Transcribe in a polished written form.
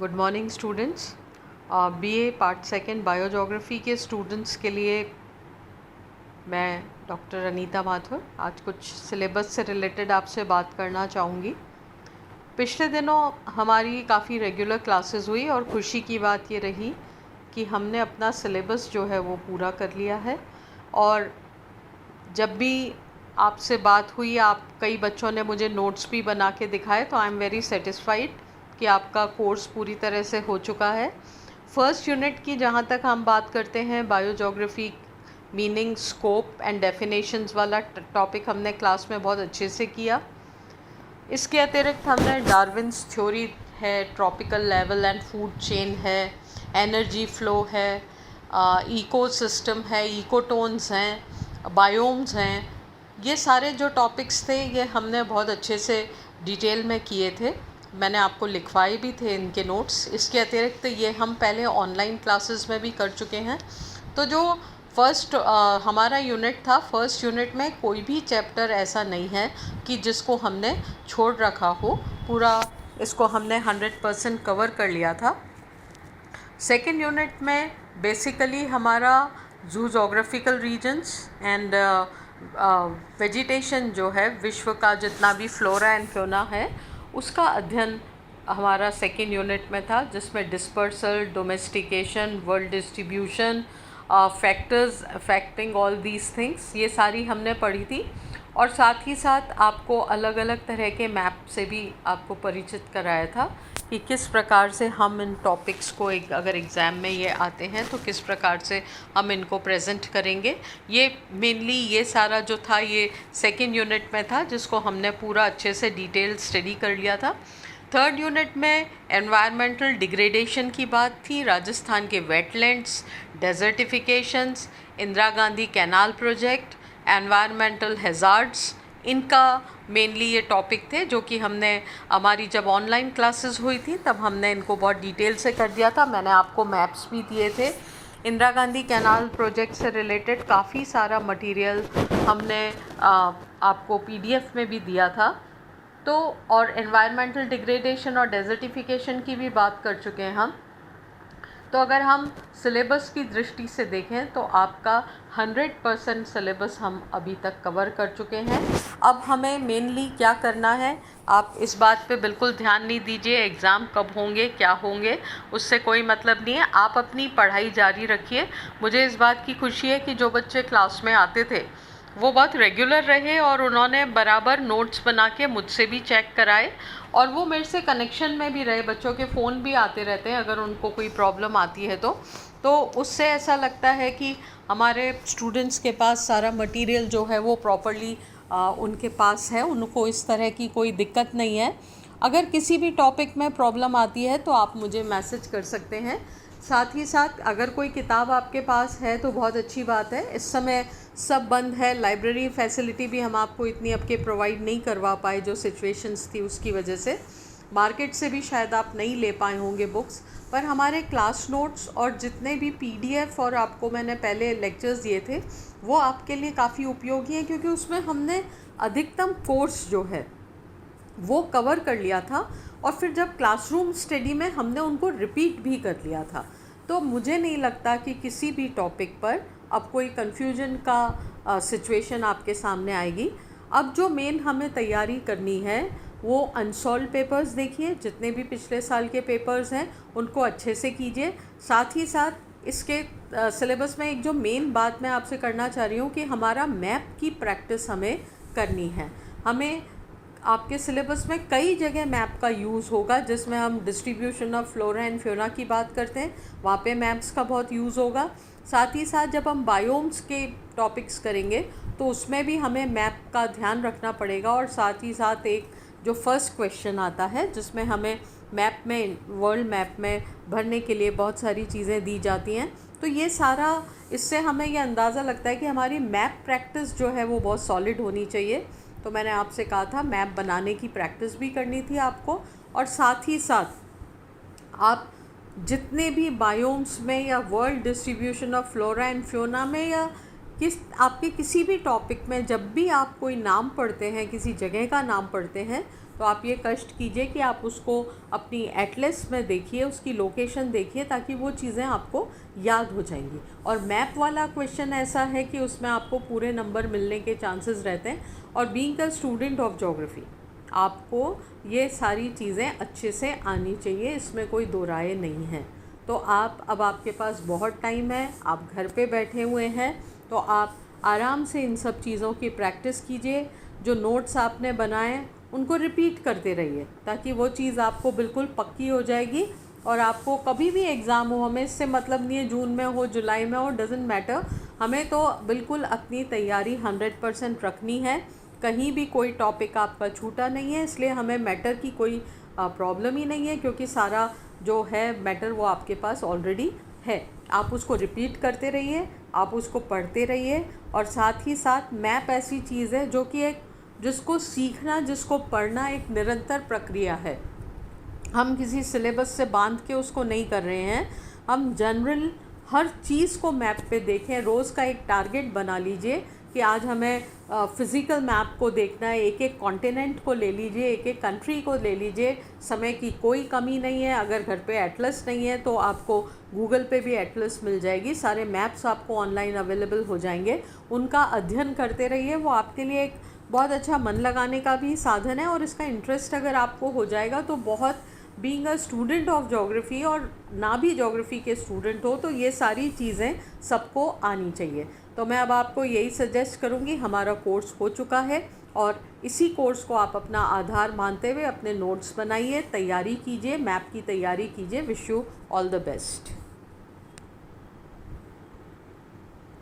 Good morning students. BA part second biogeography के students के लिए मैं डॉक्टर अनीता माथुर आज कुछ सिलेबस से रिलेटेड आपसे बात करना चाहूँगी। पिछले दिनों हमारी काफ़ी रेगुलर क्लासेस हुई और खुशी की बात ये रही कि हमने अपना सिलेबस जो है वो पूरा कर लिया है। और जब भी आपसे बात हुई, आप कई बच्चों ने मुझे नोट्स भी बना के दिखाए, तो आई एम वेरी सेटिस्फाइड कि आपका कोर्स पूरी तरह से हो चुका है। फर्स्ट यूनिट की जहाँ तक हम बात करते हैं, biogeography meaning, scope and definitions वाला टॉपिक हमने क्लास में बहुत अच्छे से किया। इसके अतिरिक्त हमने डार्विन्स थ्योरी है, tropical level and food chain है, एनर्जी फ्लो है, इकोसिस्टम है, इकोटोन्स हैं, बायोम्स हैं। ये सारे जो टॉपिक्स थे ये हमने बहुत अच्छे से डिटेल में किए थे। मैंने आपको लिखवाए भी थे इनके नोट्स। इसके अतिरिक्त ये हम पहले ऑनलाइन क्लासेस में भी कर चुके हैं। तो जो फर्स्ट हमारा यूनिट था, फर्स्ट यूनिट में कोई भी चैप्टर ऐसा नहीं है कि जिसको हमने छोड़ रखा हो। पूरा इसको हमने 100% कवर कर लिया था। सेकेंड यूनिट में बेसिकली हमारा जूजोग्राफिकल रीजन्स एंड वेजिटेशन जो है, विश्व का जितना भी फ्लोरा एंड फ्योना है उसका अध्ययन हमारा सेकेंड यूनिट में था, जिसमें dispersal, domestication, world distribution, factors affecting all these things, ये सारी हमने पढ़ी थी। और साथ ही साथ आपको अलग अलग तरह के मैप से भी आपको परिचित कराया था कि किस प्रकार से हम इन टॉपिक्स को अगर एग्ज़ाम में ये आते हैं तो किस प्रकार से हम इनको प्रेजेंट करेंगे। ये मेनली ये सारा जो था ये सेकेंड यूनिट में था, जिसको हमने पूरा अच्छे से डिटेल स्टडी कर लिया था। थर्ड यूनिट में एनवायरमेंटल डिग्रेडेशन की बात थी, राजस्थान के wetlands, desertifications, Indira Gandhi canal project, environmental hazards, इनका मेनली ये टॉपिक थे जो कि हमने हमारी जब ऑनलाइन क्लासेस हुई थी तब हमने इनको बहुत डिटेल से कर दिया था। मैंने आपको मैप्स भी दिए थे। इंदिरा गांधी कैनाल प्रोजेक्ट से रिलेटेड काफ़ी सारा मटेरियल हमने आपको पीडीएफ में भी दिया था। तो और एनवायरमेंटल डिग्रेडेशन और डेजर्टिफिकेशन की भी बात कर चुके हैं हम। तो अगर हम सिलेबस की दृष्टि से देखें तो आपका 100% सिलेबस हम अभी तक कवर कर चुके हैं। अब हमें मेनली क्या करना है, आप इस बात पे बिल्कुल ध्यान नहीं दीजिए एग्ज़ाम कब होंगे, क्या होंगे, उससे कोई मतलब नहीं है। आप अपनी पढ़ाई जारी रखिए। मुझे इस बात की खुशी है कि जो बच्चे क्लास में आते थे वो बहुत रेगुलर रहे और उन्होंने बराबर नोट्स बना के मुझसे भी चेक कराए और वो मेरे से कनेक्शन में भी रहे। बच्चों के फ़ोन भी आते रहते हैं अगर उनको कोई प्रॉब्लम आती है तो उससे ऐसा लगता है कि हमारे स्टूडेंट्स के पास सारा मटेरियल जो है वो प्रॉपरली उनके पास है, उनको इस तरह की कोई दिक्कत नहीं है। अगर किसी भी टॉपिक में प्रॉब्लम आती है तो आप मुझे मैसेज कर सकते हैं। साथ ही साथ अगर कोई किताब आपके पास है तो बहुत अच्छी बात है। इस समय सब बंद है, लाइब्रेरी फैसिलिटी भी हम आपको इतनी अब के प्रोवाइड नहीं करवा पाए जो सिचुएशंस थी उसकी वजह से। मार्केट से भी शायद आप नहीं ले पाए होंगे बुक्स, पर हमारे क्लास नोट्स और जितने भी पीडीएफ और आपको मैंने पहले लेक्चर्स दिए थे वो आपके लिए काफ़ी उपयोगी हैं, क्योंकि उसमें हमने अधिकतम कोर्स जो है वो कवर कर लिया था और फिर जब क्लासरूम स्टडी में हमने उनको रिपीट भी कर लिया था। तो मुझे नहीं लगता कि किसी भी टॉपिक पर अब कोई कन्फ्यूजन का सिचुएशन आपके सामने आएगी। अब जो मेन हमें तैयारी करनी है वो अनसॉल्व पेपर्स देखिए, जितने भी पिछले साल के पेपर्स हैं उनको अच्छे से कीजिए। साथ ही साथ इसके सिलेबस में एक जो मेन बात मैं आपसे करना चाह रही हूँ कि हमारा मैप की प्रैक्टिस हमें करनी है। हमें आपके सिलेबस में कई जगह मैप का यूज़ होगा, जिसमें हम distribution of flora and Fiona की बात करते हैं, वहाँ पे मैप्स का बहुत यूज़ होगा। साथ ही साथ जब हम बायोम्स के टॉपिक्स करेंगे तो उसमें भी हमें मैप का ध्यान रखना पड़ेगा। और साथ ही साथ एक जो फर्स्ट क्वेश्चन आता है जिसमें हमें मैप में, वर्ल्ड मैप में भरने के लिए बहुत सारी चीज़ें दी जाती हैं। तो ये सारा, इससे हमें ये अंदाज़ा लगता है कि हमारी मैप प्रैक्टिस जो है वो बहुत सॉलिड होनी चाहिए। तो मैंने आपसे कहा था मैप बनाने की प्रैक्टिस भी करनी थी आपको, और साथ ही साथ आप जितने भी बायोम्स में या world distribution of flora and Fiona में या आपके किसी भी टॉपिक में जब भी आप कोई नाम पढ़ते हैं, किसी जगह का नाम पढ़ते हैं, तो आप ये कष्ट कीजिए कि आप उसको अपनी एटलस में देखिए, उसकी लोकेशन देखिए, ताकि वो चीज़ें आपको याद हो जाएंगी। और मैप वाला क्वेश्चन ऐसा है कि उसमें आपको पूरे नंबर मिलने के चांसेस रहते हैं। और being a student of geography आपको ये सारी चीज़ें अच्छे से आनी चाहिए, इसमें कोई दो राय नहीं है। तो अब आपके पास बहुत टाइम है, आप घर पे बैठे हुए हैं, तो आप आराम से इन सब चीज़ों की प्रैक्टिस कीजिए। जो नोट्स आपने बनाए उनको रिपीट करते रहिए, ताकि वो चीज़ आपको बिल्कुल पक्की हो जाएगी। और आपको कभी भी एग्ज़ाम हो, हमें इससे मतलब नहीं है जून में हो, जुलाई में हो, डजेंट मैटर, हमें तो बिल्कुल अपनी तैयारी 100% रखनी है। कहीं भी कोई टॉपिक आपका छूटा नहीं है, इसलिए हमें मैटर की कोई प्रॉब्लम ही नहीं है, क्योंकि सारा जो है मैटर वो आपके पास ऑलरेडी है। आप उसको रिपीट करते रहिए, आप उसको पढ़ते रहिए। और साथ ही साथ मैप ऐसी चीज़ है जो कि एक जिसको सीखना, जिसको पढ़ना एक निरंतर प्रक्रिया है। हम किसी सिलेबस से बांध के उसको नहीं कर रहे हैं, हम जनरल हर चीज़ को मैप पे देखें। रोज़ का एक टारगेट बना लीजिए कि आज हमें फ़िज़िकल मैप को देखना है, एक एक कॉन्टिनेंट को ले लीजिए, एक एक कंट्री को ले लीजिए। समय की कोई कमी नहीं है। अगर घर पे एटलस नहीं है तो आपको गूगल पे भी एटलस मिल जाएगी, सारे मैप्स आपको ऑनलाइन अवेलेबल हो जाएंगे। उनका अध्ययन करते रहिए, वो आपके लिए एक बहुत अच्छा मन लगाने का भी साधन है। और इसका इंटरेस्ट अगर आपको हो जाएगा तो बहुत, being a student of geography और ना भी ज्योग्राफी के स्टूडेंट हो, तो ये सारी चीज़ें सबको आनी चाहिए। तो मैं अब आपको यही सजेस्ट करूँगी, हमारा कोर्स हो चुका है और इसी कोर्स को आप अपना आधार मानते हुए अपने नोट्स बनाइए, तैयारी कीजिए, मैप की तैयारी कीजिए। Wish you all the best.